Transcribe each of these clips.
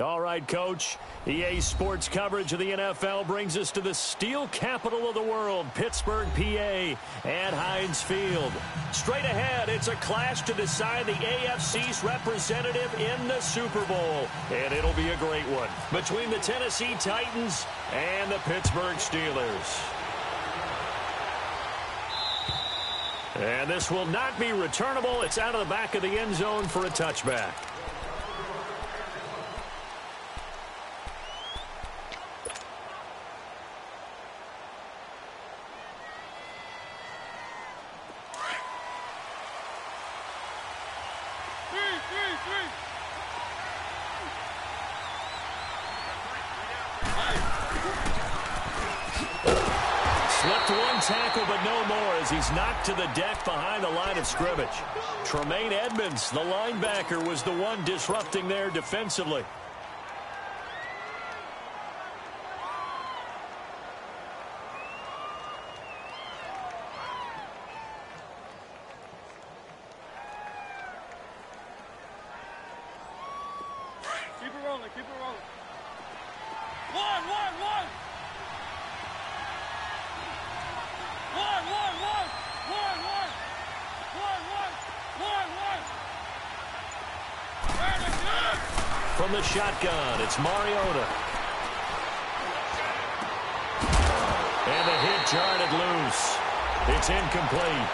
All right, Coach. EA Sports coverage of the NFL brings us to the steel capital of the world, Pittsburgh, PA, at Heinz Field. Straight ahead, it's a clash to decide the AFC's representative in the Super Bowl. And it'll be a great one between the Tennessee Titans and the Pittsburgh Steelers. And this will not be returnable. It's out of the back of the end zone for a touchback. Tackle, but no more as he's knocked to the deck behind the line of scrimmage. Tremaine Edmonds, the linebacker, was the one disrupting there defensively. Keep it rolling, keep it rolling. One. From the shotgun, it's Mariota. And the hit jarred loose. It's incomplete.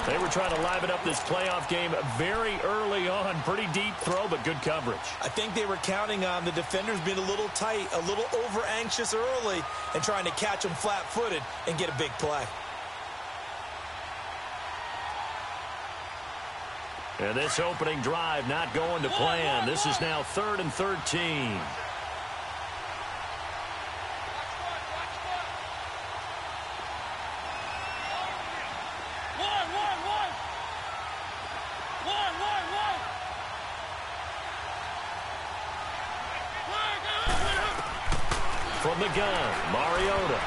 They were trying to liven up this playoff game very early on. Pretty deep throw, but good coverage. I think they were counting on the defenders being a little tight, a little over-anxious early, and trying to catch them flat-footed and get a big play. And this opening drive not going to plan. This is now 3rd and 13. From the gun, Mariota.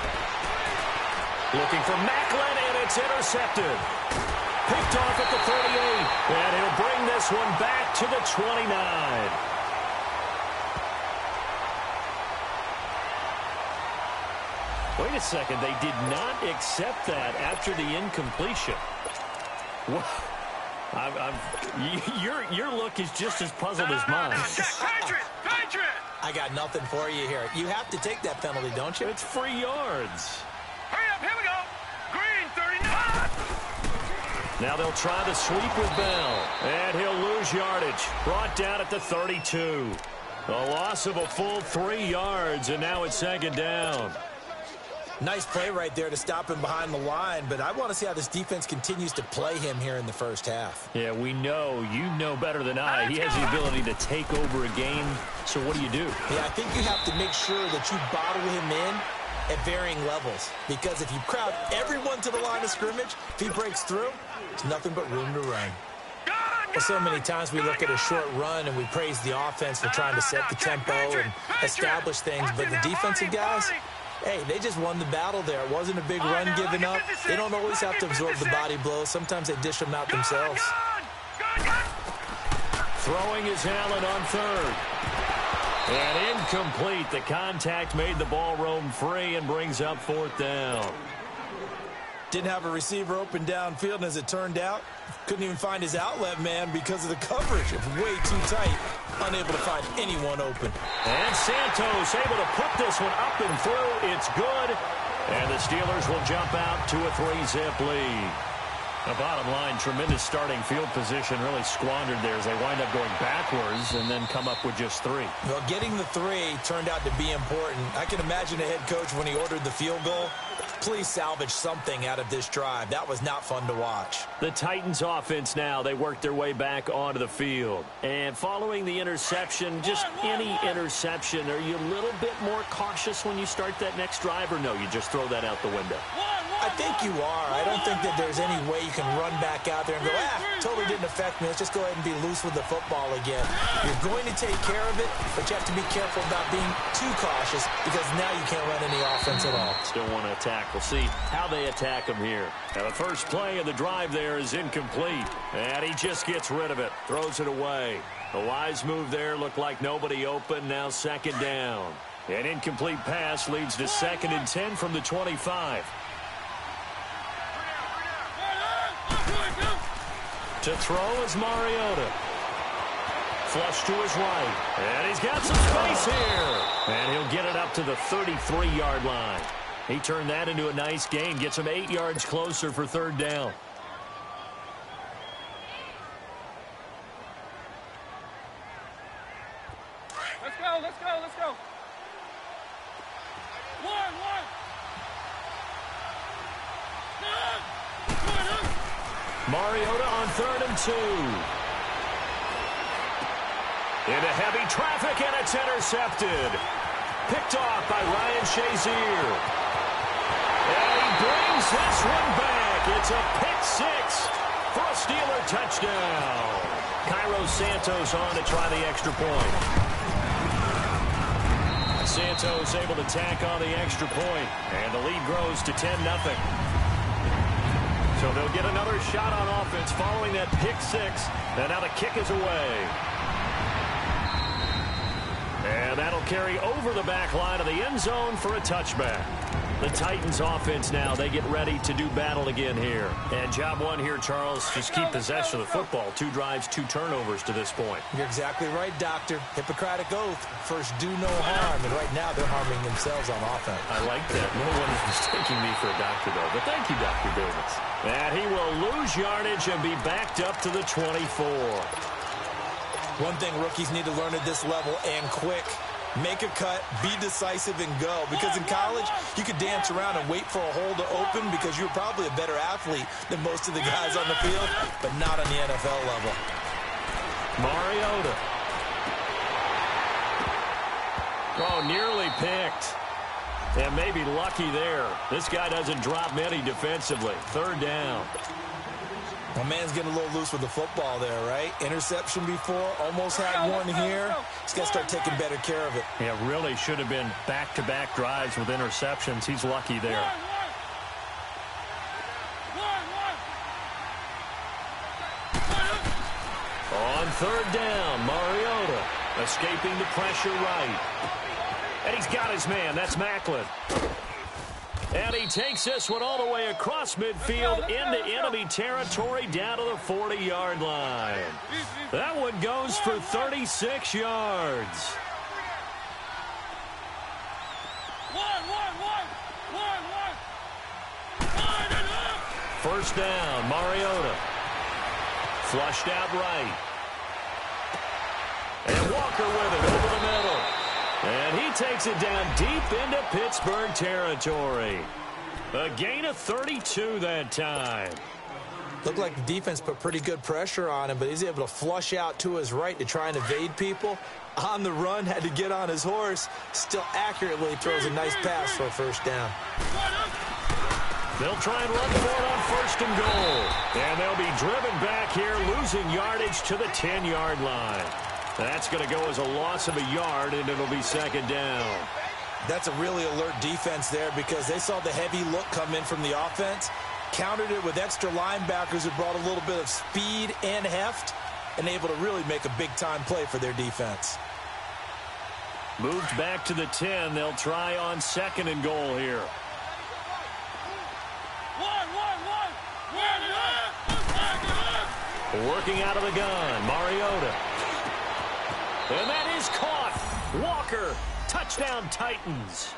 Looking for Macklin, and it's intercepted. Picked off at the 38, and he'll bring this one back to the 29. Wait a second, they did not accept that after the incompletion. Your look is just as puzzled as mine. I got nothing for you here. You have to take that penalty, don't you? It's free yards. Hurry up, here we go. Green, 39. Now they'll try the sweep with Bell, and he'll lose yardage. Brought down at the 32. A loss of a full 3 yards, and now it's 2nd down. Nice play right there to stop him behind the line, but I want to see how this defense continues to play him here in the first half. Yeah, we know. You know better than I. He has the ability to take over a game, so what do you do? Yeah, I think you have to make sure that you bottle him in at varying levels, because if you crowd everyone to the line of scrimmage, if he breaks through, there's nothing but room to run. Well, so many times we look at a short run and we praise the offense for trying to set the tempo and establish things, but the defensive guys, hey, they just won the battle there. It wasn't a big run given up. They don't always have to absorb the body blows. Sometimes they dish them out themselves. Throwing is Allen on 3rd. And incomplete. The contact made the ball roam free and brings up 4th down. Didn't have a receiver open downfield, and as it turned out, couldn't even find his outlet man because of the coverage. It was way too tight. Unable to find anyone open. And Santos able to put this one up and through. It's good. And the Steelers will jump out to a 3-zip lead. The bottom line, tremendous starting field position, really squandered there as they wind up going backwards and then come up with just 3. Well, getting the 3 turned out to be important. I can imagine a head coach when he ordered the field goal. Please salvage something out of this drive. That was not fun to watch. The Titans offense now, they work their way back onto the field. And following the interception, just any interception, are you a little bit more cautious when you start that next drive, or no, you just throw that out the window? I think you are. I don't think that there's any way you can run back out there and go, totally didn't affect me. Let's just go ahead and be loose with the football again. You're going to take care of it, but you have to be careful about being too cautious because now you can't run any offense at all. Still want to attack. We'll see how they attack him here. Now the first play of the drive there is incomplete, and he just gets rid of it, throws it away. A wise move there. Looked like nobody open. Now second down. An incomplete pass leads to 2nd and 10 from the 25. To throw is Mariota. Flush to his right. And he's got some space here. And he'll get it up to the 33-yard line. He turned that into a nice gain. Gets him 8 yards closer for 3rd down. Let's go, let's go, let's go. One. Mariota on 3rd and 2. Into heavy traffic, and it's intercepted. Picked off by Ryan Shazier. And he brings this one back. It's a pick 6 for a Steeler touchdown. Cairo Santos on to try the extra point. Santos able to tack on the extra point, and the lead grows to 10-0. So they'll get another shot on offense following that pick 6, and now the kick is away. And that'll carry over the back line of the end zone for a touchback. The Titans offense now, they get ready to do battle again here. And job one here, Charles, just keep possession of the football. 2 drives, 2 turnovers to this point. You're exactly right, Doctor. Hippocratic oath. First, do no harm. And right now, they're harming themselves on offense. I like that. No one is mistaking me for a doctor, though. But thank you, Dr. Davis. And he will lose yardage and be backed up to the 24. One thing rookies need to learn at this level, and quick. Make a cut, be decisive, and go. Because in college, you could dance around and wait for a hole to open because you're probably a better athlete than most of the guys on the field, but not on the NFL level. Mariota. Oh, nearly picked. And maybe lucky there. This guy doesn't drop many defensively. 3rd down. My man's getting a little loose with the football there, right? Interception before, almost had one here. He's got to start taking better care of it. Yeah, really should have been back-to-back drives with interceptions. He's lucky there. On 3rd down, Mariota escaping the pressure right. And he's got his man. That's Macklin. And he takes this one all the way across midfield into enemy territory down to the 40-yard line. That one goes for 36 yards. First down, Mariota. Flushed out right. And Walker with it over the middle. And he takes it down deep into Pittsburgh territory. A gain of 32 that time. Looked like the defense put pretty good pressure on him, but he's able to flush out to his right to try and evade people. On the run, had to get on his horse. Still accurately throws a nice pass for a first down. They'll try and run for it on 1st and goal. And they'll be driven back here, losing yardage to the 10-yard line. That's going to go as a loss of a yard, and it'll be 2nd down. That's a really alert defense there because they saw the heavy look come in from the offense, countered it with extra linebackers who brought a little bit of speed and heft, and able to really make a big-time play for their defense. Moved back to the 10. They'll try on 2nd and goal here. Working out of the gun, Mariota. And that is caught. Walker, touchdown Titans.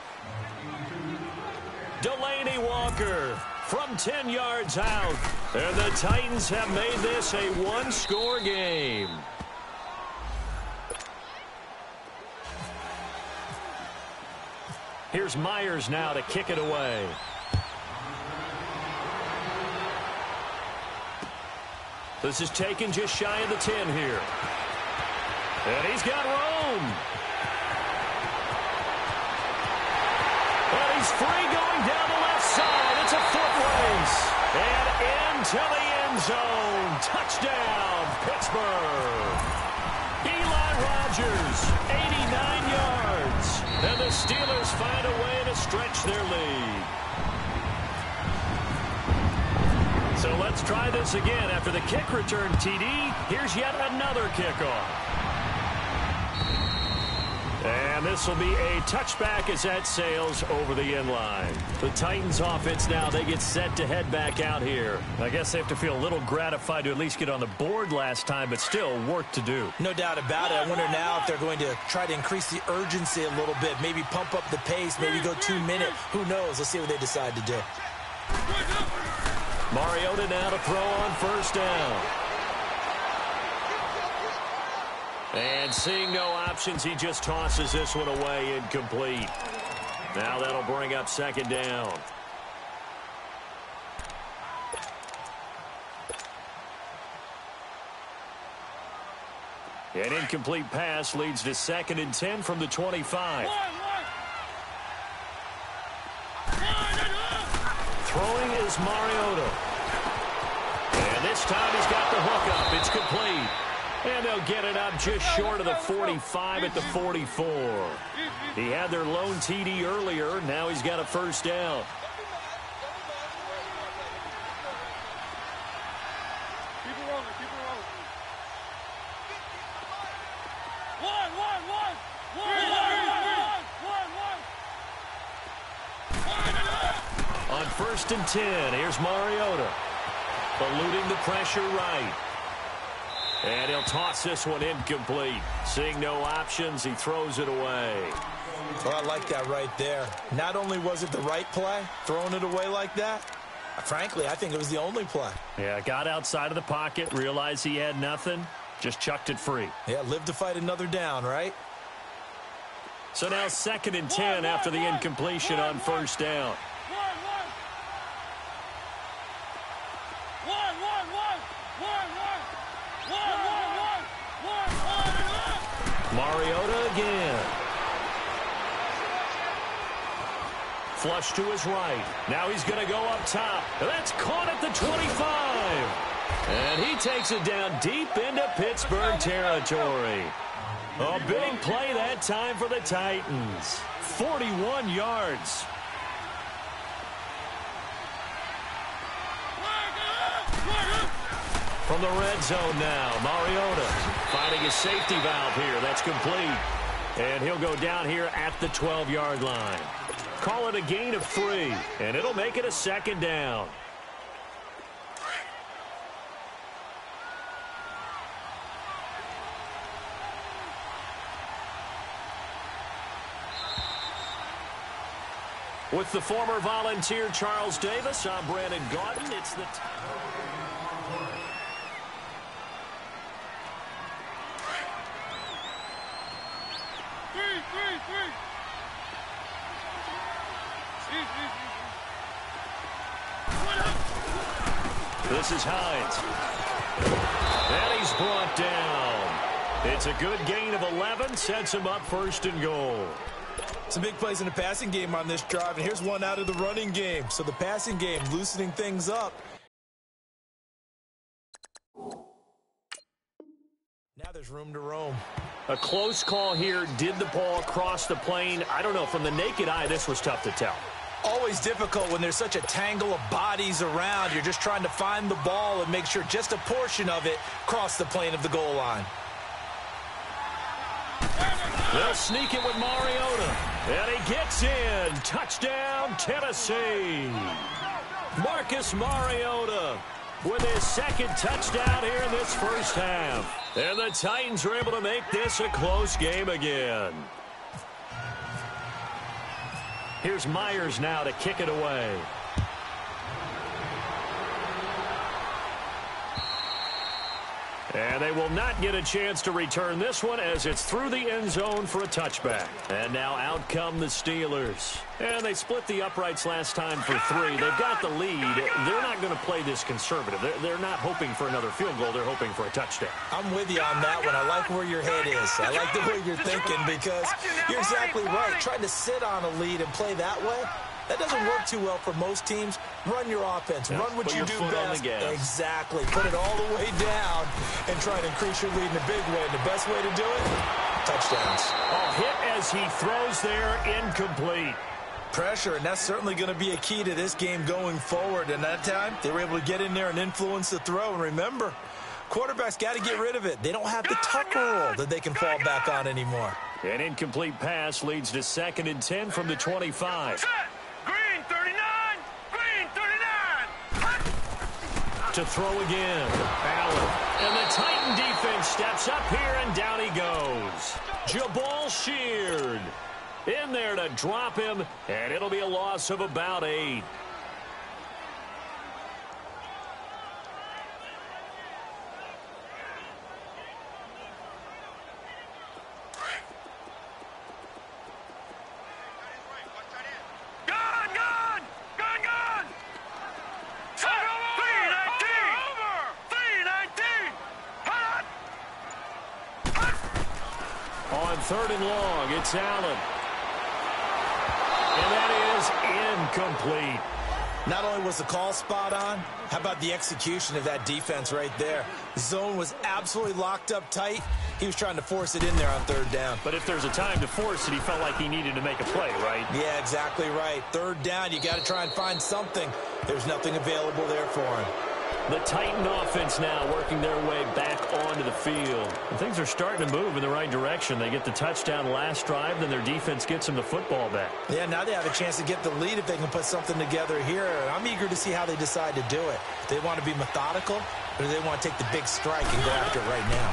Delaney Walker from 10 yards out. And the Titans have made this a one-score game. Here's Myers now to kick it away. This is taken just shy of the 10 here. And he's got room. And he's free going down the left side. It's a foot race. And into the end zone. Touchdown, Pittsburgh. Eli Rogers, 89 yards. And the Steelers find a way to stretch their lead. So let's try this again. After the kick return, TD, here's yet another kickoff. And this will be a touchback as that sails over the end line. The Titans offense now, they get set to head back out here. I guess they have to feel a little gratified to at least get on the board last time, but still work to do. No doubt about it. I wonder now if they're going to try to increase the urgency a little bit, maybe pump up the pace, maybe go 2-minute. Who knows? Let's see what they decide to do. Mariota now to throw on first down. And seeing no options, he just tosses this one away incomplete. Now that'll bring up second down. An incomplete pass leads to 2nd and 10 from the 25. Throwing is Mariota. And this time he's got the hook up. It's complete. And they'll get it up just short of the 45 at the 44. He had their lone TD earlier. Now he's got a first down. Keep it rolling, keep it rolling. On 1st and 10, here's Mariota. Eluding the pressure right. And he'll toss this one incomplete. Seeing no options, he throws it away. Well, I like that right there. Not only was it the right play, throwing it away like that, frankly, I think it was the only play. Yeah, got outside of the pocket, realized he had nothing, just chucked it free. Yeah, live to fight another down, right? So now 2nd and 10 after the incompletion on first down. Mariota again. Flush to his right. Now he's going to go up top. That's caught at the 25. And he takes it down deep into Pittsburgh territory. A big play that time for the Titans. 41 yards. From the red zone now, Mariota finding his safety valve here. That's complete. And he'll go down here at the 12-yard line. Call it a gain of 3, and it'll make it a 2nd down. With the former Volunteer Charles Davis, I'm Brandon Gaudin. It's the... This is Hines. And he's brought down. It's a good gain of 11, sets him up 1st and goal. Some big plays in the passing game on this drive, and here's one out of the running game. So the passing game loosening things up. Now there's room to roam. A close call here. Did the ball cross the plane? I don't know. From the naked eye, this was tough to tell. Always difficult when there's such a tangle of bodies around. You're just trying to find the ball and make sure just a portion of it crossed the plane of the goal line. They'll sneak it with Mariota. And he gets in. Touchdown, Tennessee. Marcus Mariota with his 2nd touchdown here in this first half. And the Titans are able to make this a close game again. Here's Myers now to kick it away. And they will not get a chance to return this one as it's through the end zone for a touchback. And now out come the Steelers. And they split the uprights last time for 3. They've got the lead. They're not going to play this conservative. They're not hoping for another field goal. They're hoping for a touchdown. I'm with you on that one. I like where your head is. I like the way you're thinking because you're exactly right. Trying to sit on a lead and play that way, that doesn't work too well for most teams. Run your offense. Run what you do best. Exactly. Put it all the way down and try to increase your lead in a big way. And the best way to do it, touchdowns. A hit as he throws there, incomplete. Pressure, and that's certainly going to be a key to this game going forward. And that time, they were able to get in there and influence the throw. And remember, quarterbacks got to get rid of it. They don't have the tuck rule that they can fall back on anymore. An incomplete pass leads to 2nd and 10 from the 25. Set. Green 39. Green 39. To throw again. Allen. And the Titan defense steps up here, and down he goes. Jabal Sheard in there to drop him, and it'll be a loss of about 8. On 3rd and long, it's Allen. And that is incomplete. Not only was the call spot on, how about the execution of that defense right there? The zone was absolutely locked up tight. He was trying to force it in there on 3rd down. But if there's a time to force it, he felt like he needed to make a play, right? Yeah, exactly right. 3rd down, you got to try and find something. There's nothing available there for him. The Titan offense now working their way back onto the field. And things are starting to move in the right direction. They get the touchdown last drive, then their defense gets them the football back. Yeah, now they have a chance to get the lead if they can put something together here. And I'm eager to see how they decide to do it. Do they want to be methodical, or do they want to take the big strike and go after it right now?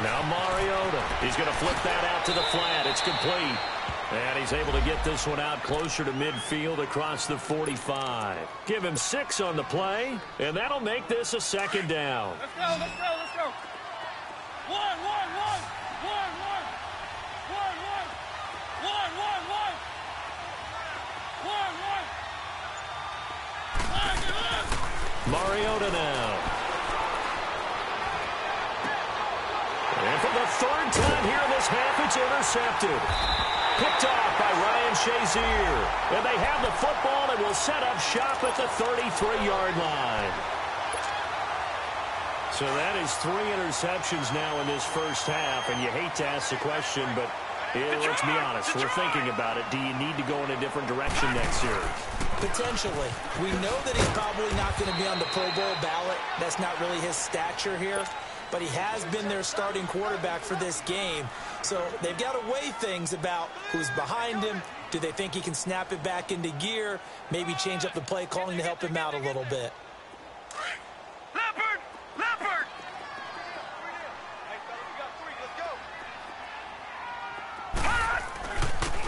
Now Mariota. He's going to flip that out to the flat. It's complete. And he's able to get this one out closer to midfield across the 45. Give him 6 on the play, and that'll make this a 2nd down. Let's go, let's go, let's go. One. Mariota now. And for the 3rd time here in this half, it's intercepted. Picked off by Ryan Shazier. And they have the football and will set up shop at the 33-yard line. So that is 3 interceptions now in this first half. And you hate to ask the question, but let's be honest. We're thinking about it. Do you need to go in a different direction next year? Potentially. We know that he's probably not going to be on the Pro Bowl ballot. That's not really his stature here. But he has been their starting quarterback for this game. So they've got to weigh things about who's behind him. Do they think he can snap it back into gear? Maybe change up the play calling to help him out a little bit. Leopard!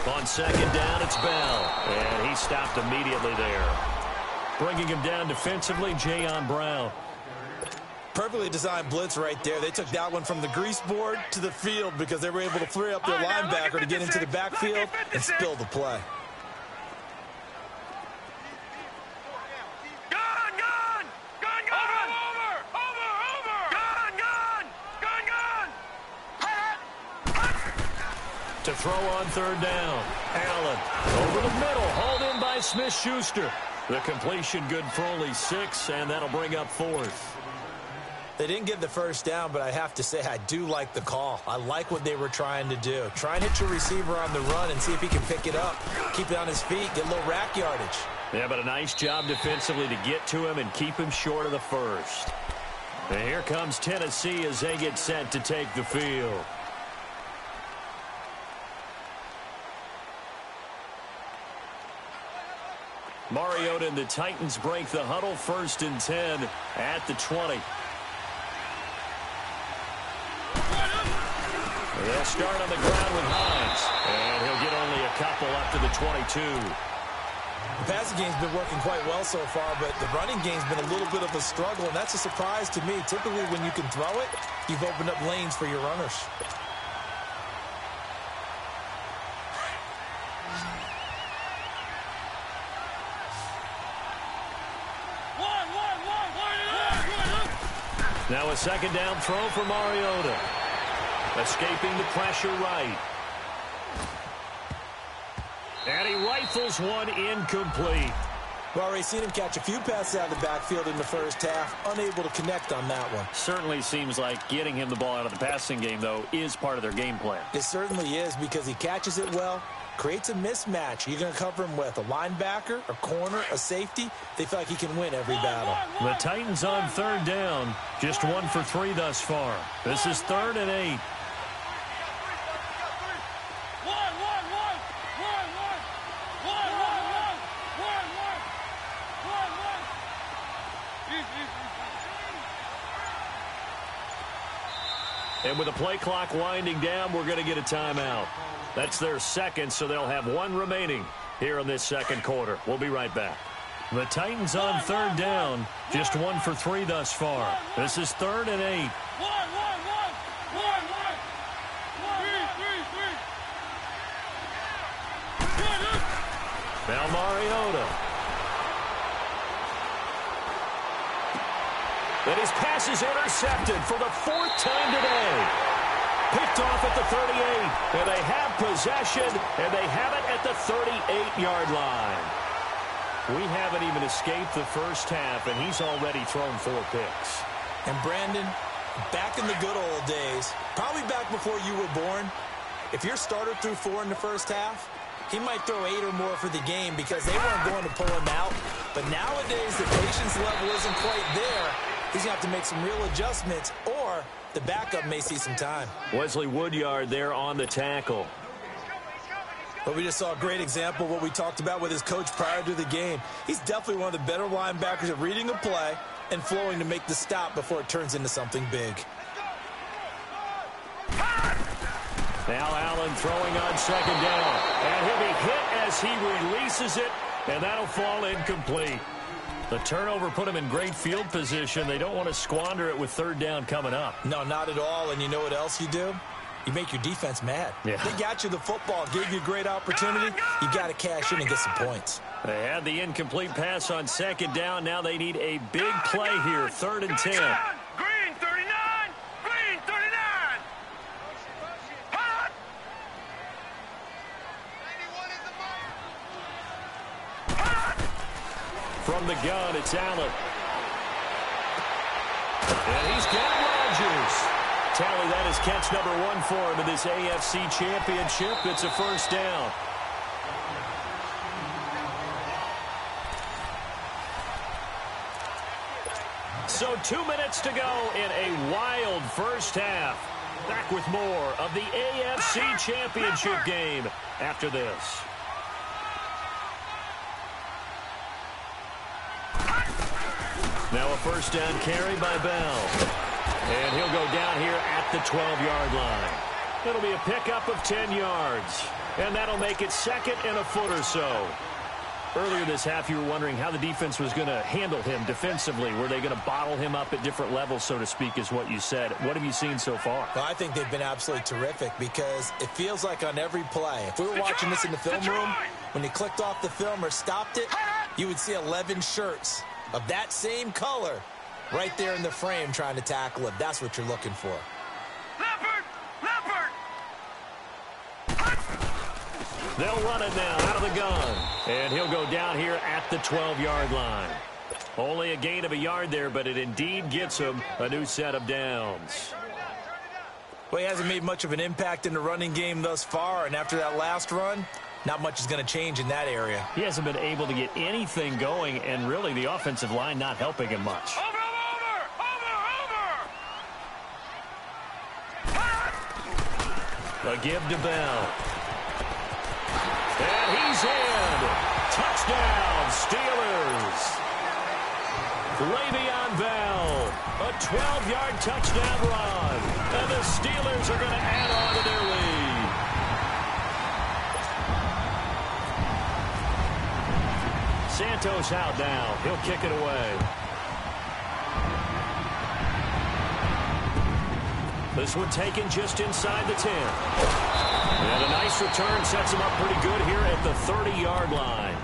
On 2nd down, it's Bell. And he stopped immediately there. Bringing him down defensively, Jayon Brown. Perfectly designed blitz right there. They took that one from the grease board to the field because they were able to free up their linebacker to get into the backfield and spill the play. To throw on 3rd down. Allen over the middle, hauled in by Smith-Schuster. The completion good for only 6, and that'll bring up 4th. They didn't get the 1st down, but I have to say I do like the call. I like what they were trying to do. Try and hit your receiver on the run and see if he can pick it up. Keep it on his feet, get a little rack yardage. Yeah, but a nice job defensively to get to him and keep him short of the 1st. And here comes Tennessee as they get set to take the field. Mariota and the Titans break the huddle. 1st and 10 at the 20. They'll start on the ground with Hines. And he'll get only a couple up to the 22. The passing game's been working quite well so far, but the running game's been a little bit of a struggle, and that's a surprise to me. Typically, when you can throw it, you've opened up lanes for your runners. Now a 2nd down throw for Mariota. Escaping the pressure right. And he rifles one incomplete. We've already seen him catch a few passes out of the backfield in the 1st half. Unable to connect on that one. Certainly seems like getting him the ball out of the passing game, though, is part of their game plan. It certainly is because he catches it well, creates a mismatch. You're going to cover him with a linebacker, a corner, a safety. They feel like he can win every battle. The Titans on 3rd down. Just 1 for 3 thus far. This is 3rd and 8. And with the play clock winding down, we're going to get a timeout. That's their second, so they'll have one remaining here in this second quarter. We'll be right back. The Titans on third down, just 1 for 3 thus far. This is 3rd and 8. Now Mariota. And his pass is intercepted for the 4th time today. Picked off at the 38. And they have possession, and they have it at the 38-yard line. We haven't even escaped the first half, and he's already thrown 4 picks. And Brandon, back in the good old days, probably back before you were born, if your starter threw 4 in the first half, he might throw 8 or more for the game because they weren't going to pull him out. But nowadays, the patience level isn't quite there. He's going to have to make some real adjustments, or the backup may see some time. Wesley Woodyard there on the tackle. But we just saw a great example of what we talked about with his coach prior to the game. He's definitely one of the better linebackers at reading a play and flowing to make the stop before it turns into something big. Now Allen throwing on second down. And he'll be hit as he releases it, and that'll fall incomplete. The turnover put him in great field position. They don't want to squander it with third down coming up. No, not at all. And you know what else you do? You make your defense mad. Yeah. They got you the football, gave you a great opportunity. You got to cash in and get some points. They had the incomplete pass on second down. Now they need a big play here, 3rd and 10. Green 39! Green 39! Hot! 91 is the mark! Hot! From the gun, it's Allen. And he's got Rodgers. Tally, that is catch number 1 for him in this AFC Championship. It's a first down. So 2 minutes to go in a wild first half. Back with more of the AFC Championship game after this. Now a first down carry by Bell. And he'll go down here at the 12-yard line. It'll be a pickup of 10 yards. And that'll make it 2nd and a foot or so. Earlier this half, you were wondering how the defense was going to handle him defensively. Were they going to bottle him up at different levels, so to speak, is what you said. What have you seen so far? Well, I think they've been absolutely terrific because it feels like on every play, if we were watching this in the film room, when you clicked off the film or stopped it, you would see 11 shirts of that same color right there in the frame trying to tackle it. That's what you're looking for. Leopard! Leopard! They'll run it now out of the gun. And he'll go down here at the 12-yard line. Only a gain of a yard there, but it indeed gets him a new set of downs. Well, he hasn't made much of an impact in the running game thus far, and after that last run, not much is going to change in that area. He hasn't been able to get anything going, and really the offensive line not helping him much. A give to Bell. And he's in. Touchdown, Steelers. Le'Veon Bell. A 12-yard touchdown run. And the Steelers are going to add on to their lead. Santos out now. He'll kick it away. This one taken just inside the 10. And a nice return sets him up pretty good here at the 30-yard line.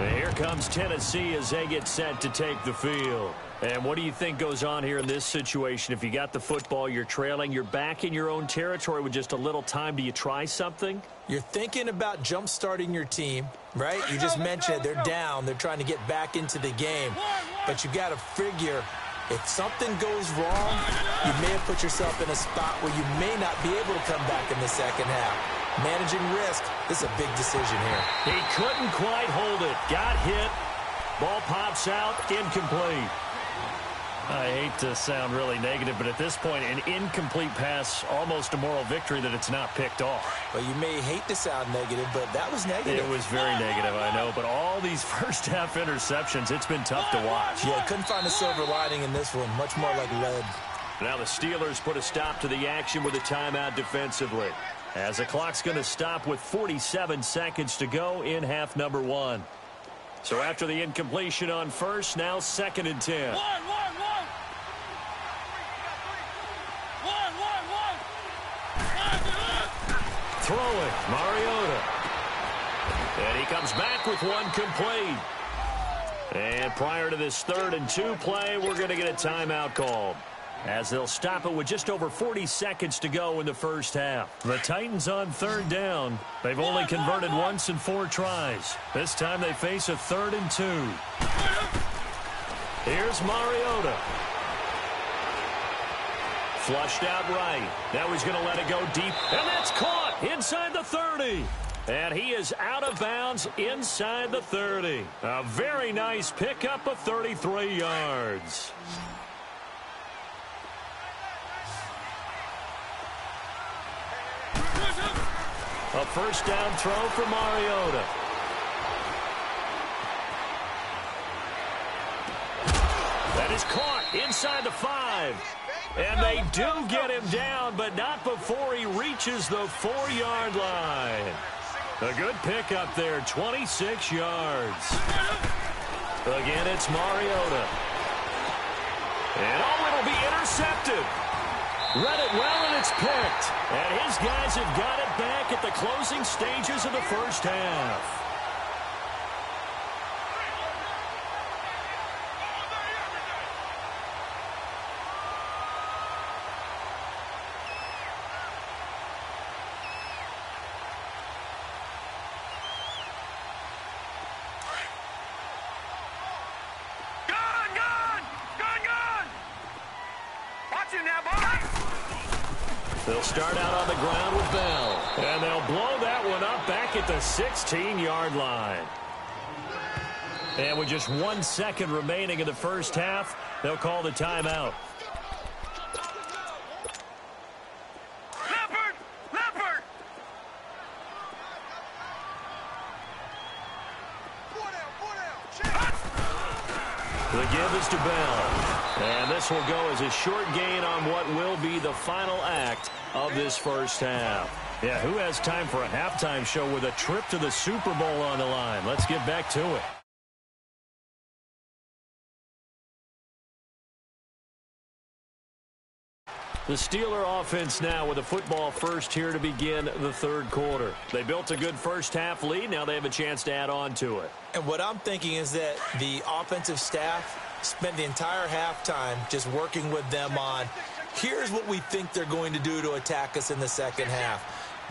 And here comes Tennessee as they get set to take the field. And what do you think goes on here in this situation? If you got the football, you're trailing, you're back in your own territory with just a little time. Do you try something? You're thinking about jump-starting your team, right? You just mentioned it. They're down. They're trying to get back into the game. But you got to figure if something goes wrong, you may have put yourself in a spot where you may not be able to come back in the second half. Managing risk, this is a big decision here. He couldn't quite hold it. Got hit. Ball pops out. Incomplete. I hate to sound really negative, but at this point, an incomplete pass, almost a moral victory that it's not picked off. Well, you may hate to sound negative, but that was negative. It was very negative, I know. But all these first-half interceptions, it's been tough to watch. Yeah, couldn't find a silver lining in this one. Much more like lead. Now the Steelers put a stop to the action with a timeout defensively, as the clock's going to stop with 47 seconds to go in half number 1. So after the incompletion on first, now 2nd and 10. Throwing, Mariota. And he comes back with one complete. And prior to this 3rd and 2 play, we're going to get a timeout called, as they'll stop it with just over 40 seconds to go in the first half. The Titans on 3rd down. They've only converted once in 4 tries. This time they face a 3rd and 2. Here's Mariota. Flushed out right. Now he's going to let it go deep. And that's caught inside the 30. And he is out of bounds inside the 30. A very nice pickup of 33 yards. A first down throw for Mariota. That is caught inside the 5. And they do get him down, but not before he reaches the 4-yard line. A good pickup there, 26 yards. Again, it's Mariota. And it'll be intercepted. Read it well, and it's picked. And his guys have got it back at the closing stages of the first half. They'll start out on the ground with Bell. And they'll blow that one up back at the 16-yard line. And with just 1 second remaining in the first half, they'll call the timeout. Leopard! The give is to Bell. And this will go as a short gain on what will be the final act of this first half. Yeah, who has time for a halftime show with a trip to the Super Bowl on the line? Let's get back to it. The Steeler offense now with a football first here to begin the 3rd quarter. They built a good first half lead. Now they have a chance to add on to it. And what I'm thinking is that the offensive staff spent the entire halftime just working with them on, here's what we think they're going to do to attack us in the second half.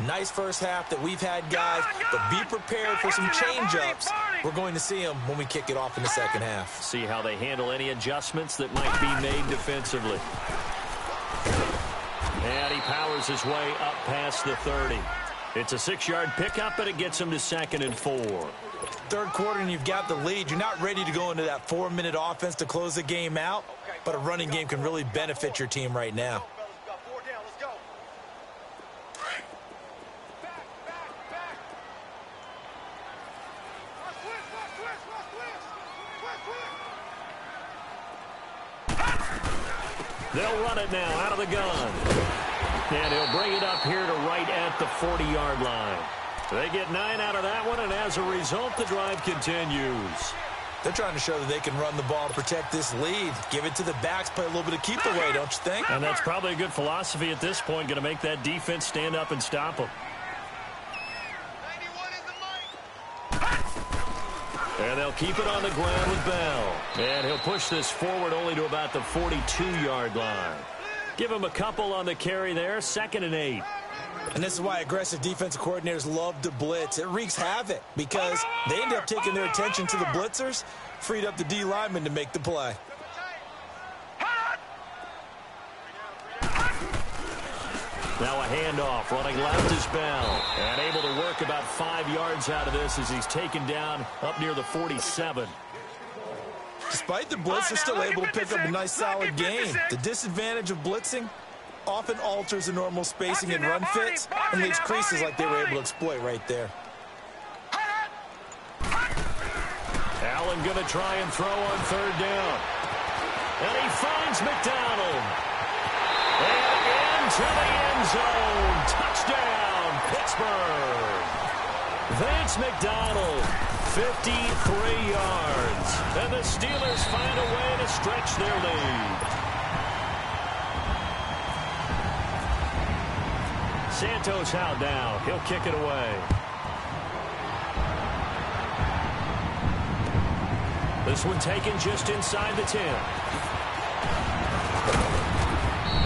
Nice first half that we've had, guys, but be prepared for some change-ups. We're going to see them when we kick it off in the second half. See how they handle any adjustments that might be made defensively. And he powers his way up past the 30. It's a 6-yard pickup, but it gets him to 2nd and 4. 3rd quarter and you've got the lead. You're not ready to go into that 4-minute offense to close the game out, but a running game can really benefit your team right now. They'll run it now out of the gun. And he'll bring it up here to right at the 40-yard line. They get 9 out of that one, and as a result, the drive continues. They're trying to show that they can run the ball and protect this lead. Give it to the backs, play a little bit of keep away, don't you think? And that's probably a good philosophy at this point, going to make that defense stand up and stop them. And they'll keep it on the ground with Bell. And he'll push this forward only to about the 42-yard line. Give him a couple on the carry there, 2nd and 8. And this is why aggressive defensive coordinators love to blitz. It wreaks havoc because they end up taking their attention to the blitzers, freed up the D lineman to make the play. Now a handoff, running left is Bell. And able to work about 5 yards out of this as he's taken down up near the 47. Despite the blitz, they're still able to pick up a nice solid gain. The disadvantage of blitzing often alters the normal spacing and run fits and leaves creases like they were able to exploit right there. Allen going to try and throw on 3rd down. And he finds McDonald. into the end zone. Touchdown, Pittsburgh. Vance McDonald, 53 yards. And the Steelers find a way to stretch their lead. Santos out now. He'll kick it away. This one taken just inside the 10.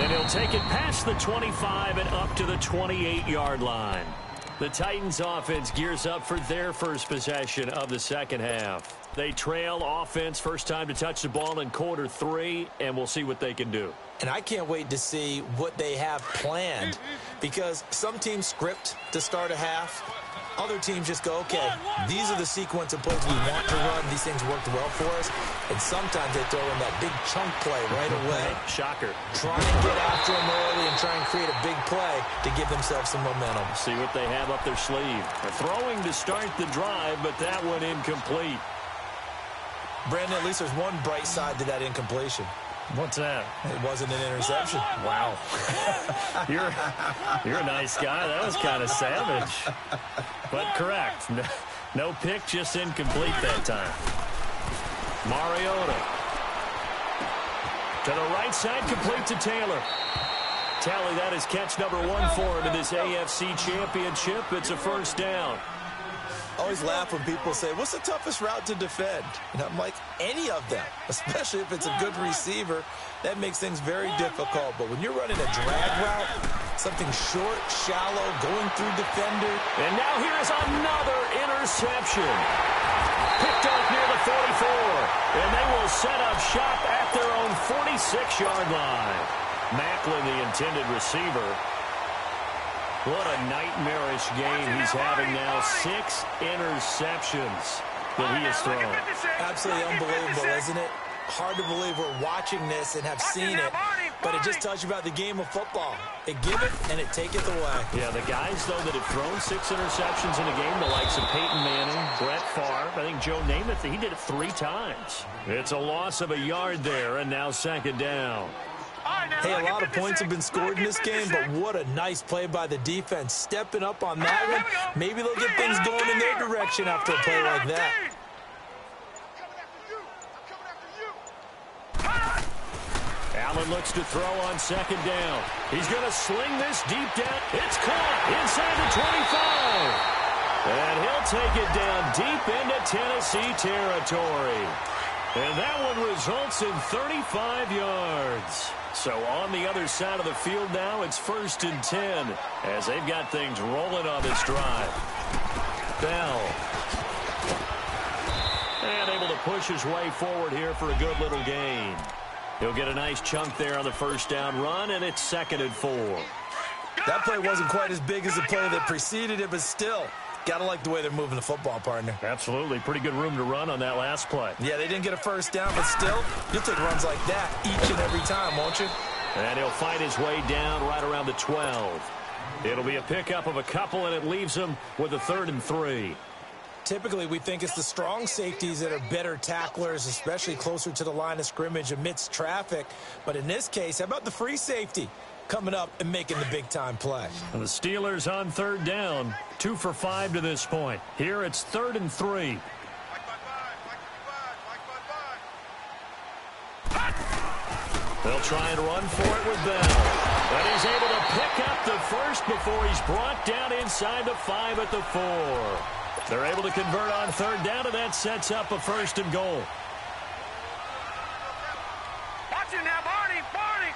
And he'll take it past the 25 and up to the 28-yard line. The Titans offense gears up for their first possession of the second half. They trail offense first time to touch the ball in quarter 3, and we'll see what they can do. And I can't wait to see what they have planned, because some teams script to start a half. Other teams just go, okay, these are the sequence of plays we want to run. These things worked well for us. And sometimes they throw in that big chunk play right away. Shocker. Try and get after them early and try and create a big play to give themselves some momentum. See what they have up their sleeve. They're throwing to start the drive, but that one incomplete. Brandon, at least there's one bright side to that incompletion. What's that? It wasn't an interception. Wow. You're a nice guy. That was kind of savage. But correct. No pick, just incomplete that time. Mariota. To the right side, complete to Taylor. Tally, that is catch number 1 for him in this AFC Championship. It's a first down. I always laugh when people say, what's the toughest route to defend? And I'm like, any of them, especially if it's a good receiver. That makes things very difficult. But when you're running a drag route, something short, shallow, going through defender. And now here is another interception. Picked off near the 44. And they will set up shop at their own 46-yard line. Macklin, the intended receiver. What a nightmarish game he's having now. 6 interceptions that he has thrown. Absolutely unbelievable, isn't it? Hard to believe we're watching this and have seen it, but it just tells you about the game of football. It give it and it take it away. Yeah, the guys, though, that have thrown 6 interceptions in a game, the likes of Peyton Manning, Brett Favre, I think Joe Namath, he did it 3 times. It's a loss of a yard there, and now second down. Hey, a lot of points have been scored in this game, but what a nice play by the defense. Stepping up on that one. Maybe they'll get things going in their direction after a play like that. Allen looks to throw on second down. He's going to sling this deep down. It's caught inside the 25. And he'll take it down deep into Tennessee territory. And that one results in 35 yards. So on the other side of the field now, it's 1st and 10 as they've got things rolling on this drive. Bell. And able to push his way forward here for a good little gain. He'll get a nice chunk there on the first down run, and it's 2nd and 4. That play wasn't quite as big as the play that preceded it, but still, gotta like the way they're moving the football, partner. Absolutely. Pretty good room to run on that last play. Yeah, they didn't get a first down, but still, you'll take runs like that each and every time, won't you? And he'll fight his way down right around the 12. It'll be a pickup of a couple, and it leaves him with a 3rd and 3. Typically, we think it's the strong safeties that are better tacklers, especially closer to the line of scrimmage amidst traffic. But in this case, how about the free safety coming up and making the big-time play? And the Steelers on 3rd down, 2 for 5 to this point. Here it's 3rd and 3. They'll try and run for it with Bell. And he's able to pick up the first before he's brought down inside the 5 at the 4. They're able to convert on 3rd down, and that sets up a 1st and goal. Watch it now, Barney! Barney!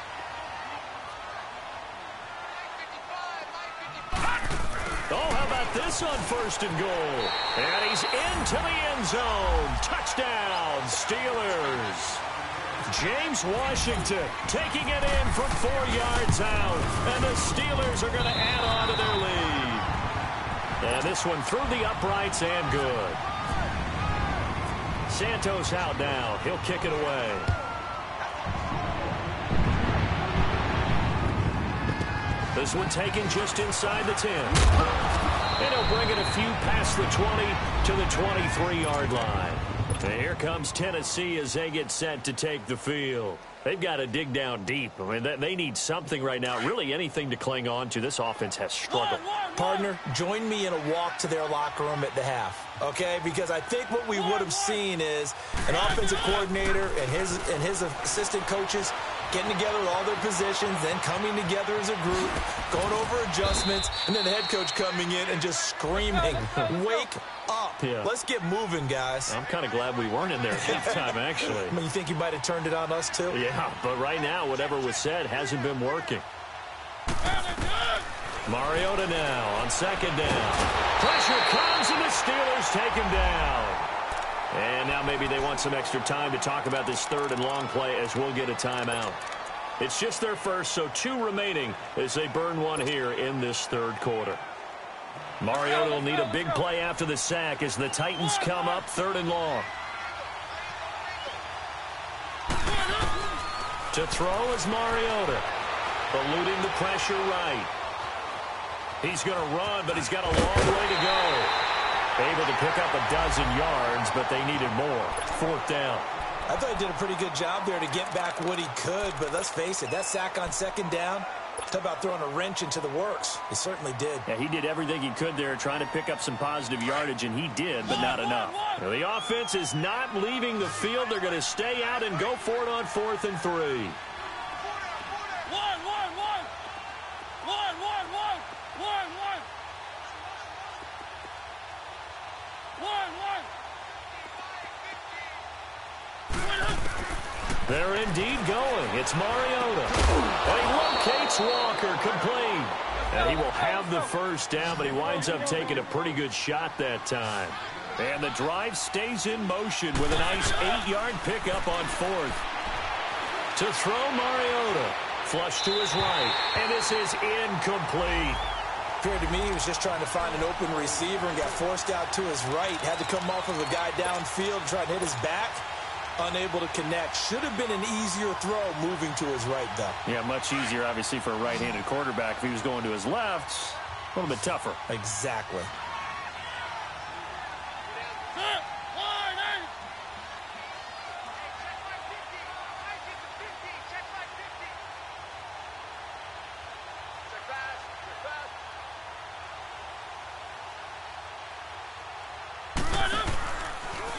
Oh, how about this on 1st and goal? And he's into the end zone. Touchdown, Steelers. James Washington taking it in from 4 yards out. And the Steelers are going to add on to their lead. And this one through the uprights and good. Santos out now. He'll kick it away. This one taken just inside the 10. And he'll bring it a few past the 20 to the 23-yard line. And here comes Tennessee as they get set to take the field. They've got to dig down deep. I mean, they need something right now, really anything to cling on to. This offense has struggled. Partner, join me in a walk to their locker room at the half, okay? Because I think what we would have seen is an offensive coordinator and his assistant coaches getting together with all their positions, then coming together as a group, going over adjustments, and then the head coach coming in and just screaming, wake up. Yeah. Let's get moving, guys. I'm kind of glad we weren't in there at halftime, actually. I mean, you think you might have turned it on us, too? Yeah, but right now, whatever was said hasn't been working. Mariota now on second down. Pressure comes, and the Steelers take him down. And now maybe they want some extra time to talk about this third and long play as we'll get a timeout. It's just their first, so 2 remaining as they burn one here in this third quarter. Mariota will need a big play after the sack as the Titans come up third and long. To throw is Mariota, eluding the pressure right. He's going to run, but he's got a long way to go. Able to pick up a dozen yards, but they needed more. Fourth down. I thought he did a pretty good job there to get back what he could, but let's face it, that sack on second down, talk about throwing a wrench into the works. He certainly did. Yeah, he did everything he could there trying to pick up some positive yardage, and he did, but not enough. Now, the offense is not leaving the field. They're going to stay out and go for it on 4th and 3. They're indeed going. It's Mariota. And he locates Walker, complete. And he will have the first down, but he winds up taking a pretty good shot that time. And the drive stays in motion with a nice 8-yard pickup on 4th. To throw Mariota. Flush to his right. And this is incomplete. Appeared to me he was just trying to find an open receiver and got forced out to his right. Had to come off of a guy downfield and try to hit his back. Unable to connect. Should have been an easier throw moving to his right, though. Yeah, much easier, obviously, for a right-handed quarterback. If he was going to his left, a little bit tougher. Exactly.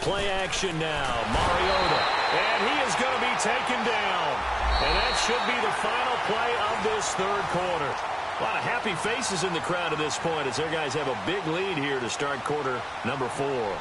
Play action now. Mariota. And he is going to be taken down. And that should be the final play of this third quarter. A lot of happy faces in the crowd at this point as their guys have a big lead here to start quarter number 4.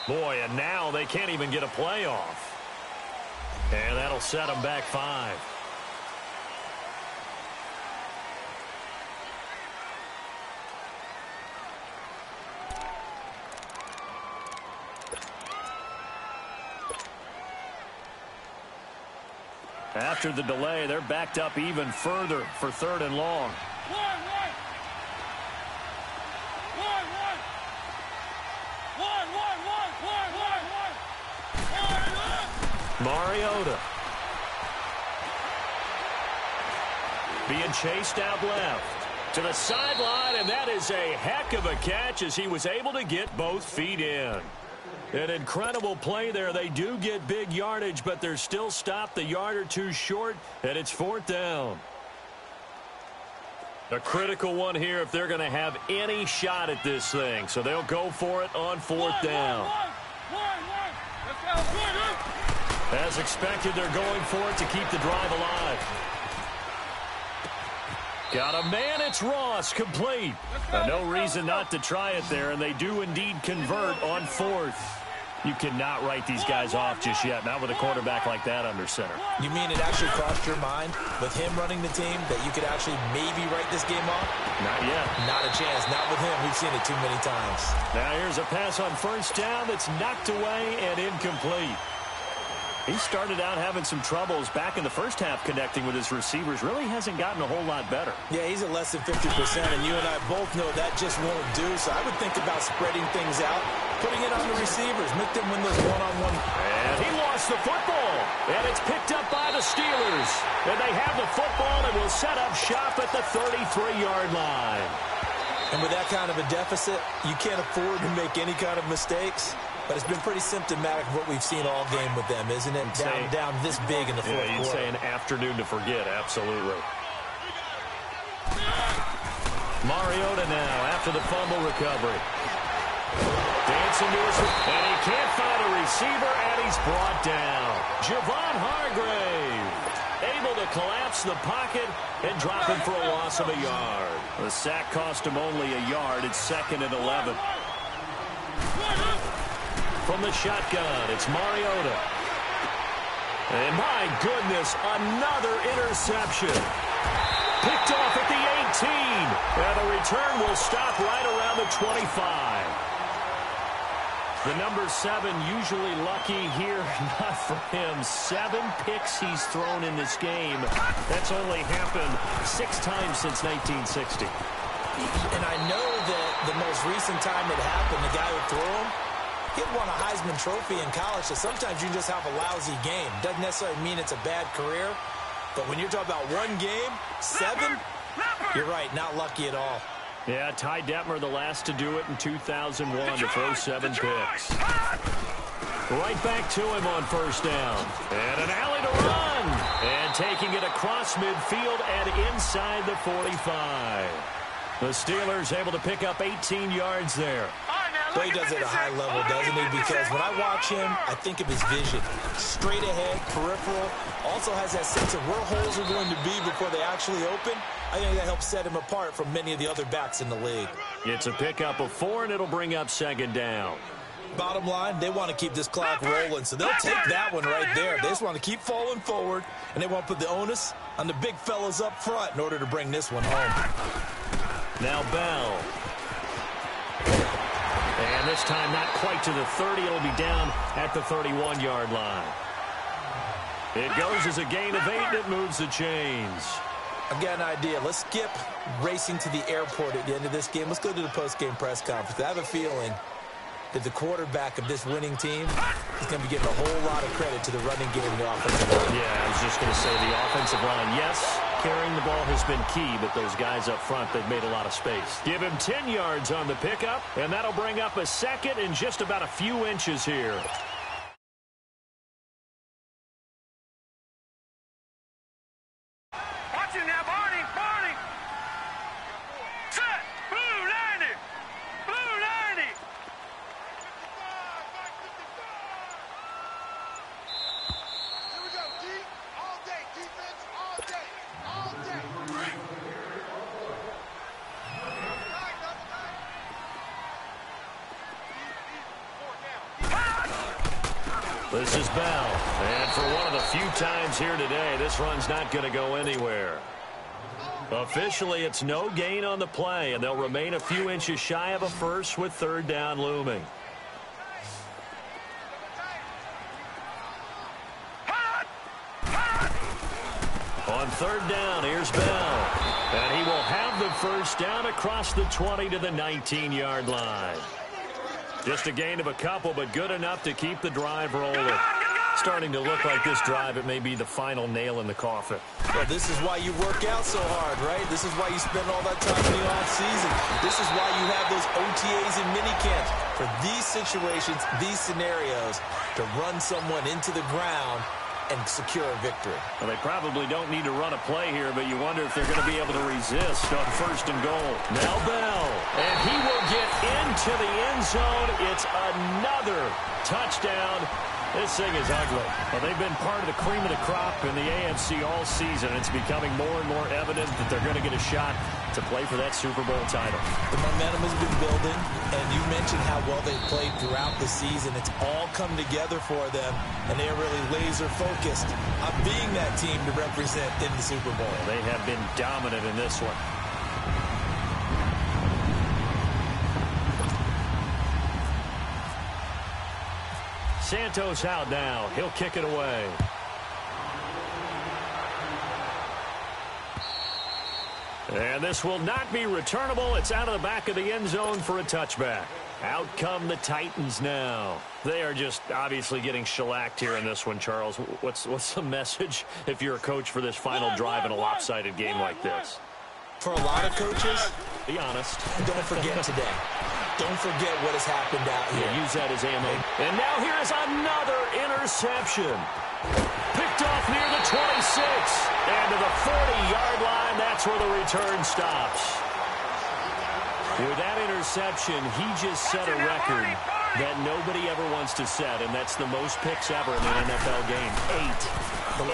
Boy, and now they can't even get a play off. And that'll set them back 5. After the delay, they're backed up even further for third and long. Mariota. Being chased out left to the sideline, and that is a heck of a catch as he was able to get both feet in. An incredible play there. They do get big yardage, but they're still stopped a yard or two short, and it's 4th down. A critical one here if they're going to have any shot at this thing. So they'll go for it on 4th down. As expected, they're going for it to keep the drive alive. Got a man, it's Ross, complete. No reason not to try it there, and they do indeed convert on 4th. You cannot write these guys off just yet, not with a quarterback like that under center. You mean it actually crossed your mind with him running the team that you could actually maybe write this game off? Not yet. Not a chance. Not with him. We've seen it too many times. Now here's a pass on first down that's knocked away and incomplete. He started out having some troubles back in the first half connecting with his receivers. Really hasn't gotten a whole lot better. Yeah, he's at less than 50%, and you and I both know that just won't do. So I would think about spreading things out, putting it on the receivers, make them win those one-on-one. And he lost the football, and it's picked up by the Steelers. And they have the football and will set up shop at the 33-yard line. And with that kind of a deficit, you can't afford to make any kind of mistakes. But it's been pretty symptomatic of what we've seen all game with them, isn't it? Down this big in the fourth quarter. You'd say an afternoon to forget, absolutely. Mariota now after the fumble recovery. Dancing to his, and he can't find a receiver, and he's brought down. Javon Hargrave able to collapse the pocket and drop him for a loss of a yard. The sack cost him only a yard. It's 2nd and 11. From the shotgun, it's Mariota. And my goodness, another interception. Picked off at the 18. And the return will stop right around the 25. The number 7 usually lucky here. Not for him. 7 picks he's thrown in this game. That's only happened 6 times since 1960. And I know that the most recent time it happened, the guy who threw him, he had won a Heisman Trophy in college, so sometimes you just have a lousy game. Doesn't necessarily mean it's a bad career, but when you're talking about one game, 7, you're right, not lucky at all. Yeah, Ty Detmer, the last to do it in 2001 to throw 7 picks. Right back to him on first down. And an alley to run. And taking it across midfield and inside the 45. The Steelers able to pick up 18 yards there. He does it at a high level, doesn't he? Because when I watch him, I think of his vision. Straight ahead, peripheral. Also has that sense of where holes are going to be before they actually open. I think that helps set him apart from many of the other backs in the league. It's a pickup of 4, and it'll bring up 2nd down. Bottom line, they want to keep this clock rolling, so they'll take that one right there. They just want to keep falling forward, and they want to put the onus on the big fellas up front in order to bring this one home. Now Bell. And this time not quite to the 30. It'll be down at the 31-yard line. It goes as a gain of 8, and it moves the chains. I've got an idea. Let's skip racing to the airport at the end of this game. Let's go to the post-game press conference. I have a feeling that the quarterback of this winning team is going to be getting a whole lot of credit to the running game and the offensive line. Yeah, I was just going to say the offensive line, yes, carrying the ball has been key, but those guys up front, they've made a lot of space. Give him 10 yards on the pickup, and that'll bring up a 2nd and just about a few inches here. Watch it now, Barney. Set. Blue 90. Blue 90. Here we go, D. All day. Defense all day. All day. This is Bell, and for one of the few times here today, this run's not going to go anywhere. Officially, it's no gain on the play, and they'll remain a few inches shy of a first with 3rd down looming. On 3rd down, here's Bell, and he will have the first down across the 20 to the 19-yard line. Just a gain of a couple, but good enough to keep the drive rolling. Starting to look like this drive, it may be the final nail in the coffin. Well, this is why you work out so hard, right? This is why you spend all that time in the offseason. This is why you have those OTAs and minicamps. For these situations, these scenarios, to run someone into the ground and secure a victory. Well, they probably don't need to run a play here, but you wonder if they're going to be able to resist on 1st and goal. Now Bell, and he will get into the end zone. It's another touchdown. This thing is ugly. Well, they've been part of the cream of the crop in the AFC all season. It's becoming more and more evident that they're going to get a shot to play for that Super Bowl title. The momentum has been building, and you mentioned how well they've played throughout the season. It's all come together for them, and they're really laser-focused on being that team to represent in the Super Bowl. They have been dominant in this one. Santos out now. He'll kick it away. And this will not be returnable. It's out of the back of the end zone for a touchback. Out come the Titans now. They are just obviously getting shellacked here in this one, Charles. What's the message if you're a coach for this final drive in a lopsided game like this? For a lot of coaches, be honest. Don't forget today. Don't forget what has happened out here. Yeah, use that as ammo. And now here is another interception. Picked off near the 26. And to the 40-yard line, that's where the return stops. With that interception, he just set a record that nobody ever wants to set, and that's the most picks ever in an NFL game. 8.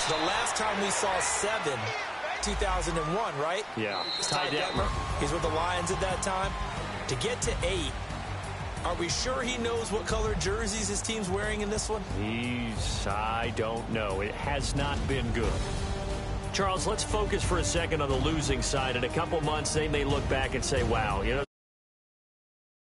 The last time we saw 7, 2001, right? Yeah. Ty Detmer. He's with the Lions at that time. To get to 8, are we sure he knows what color jerseys his team's wearing in this one? I don't know. It has not been good. Charles, let's focus for a second on the losing side. In a couple months, they may look back and say, wow, you know,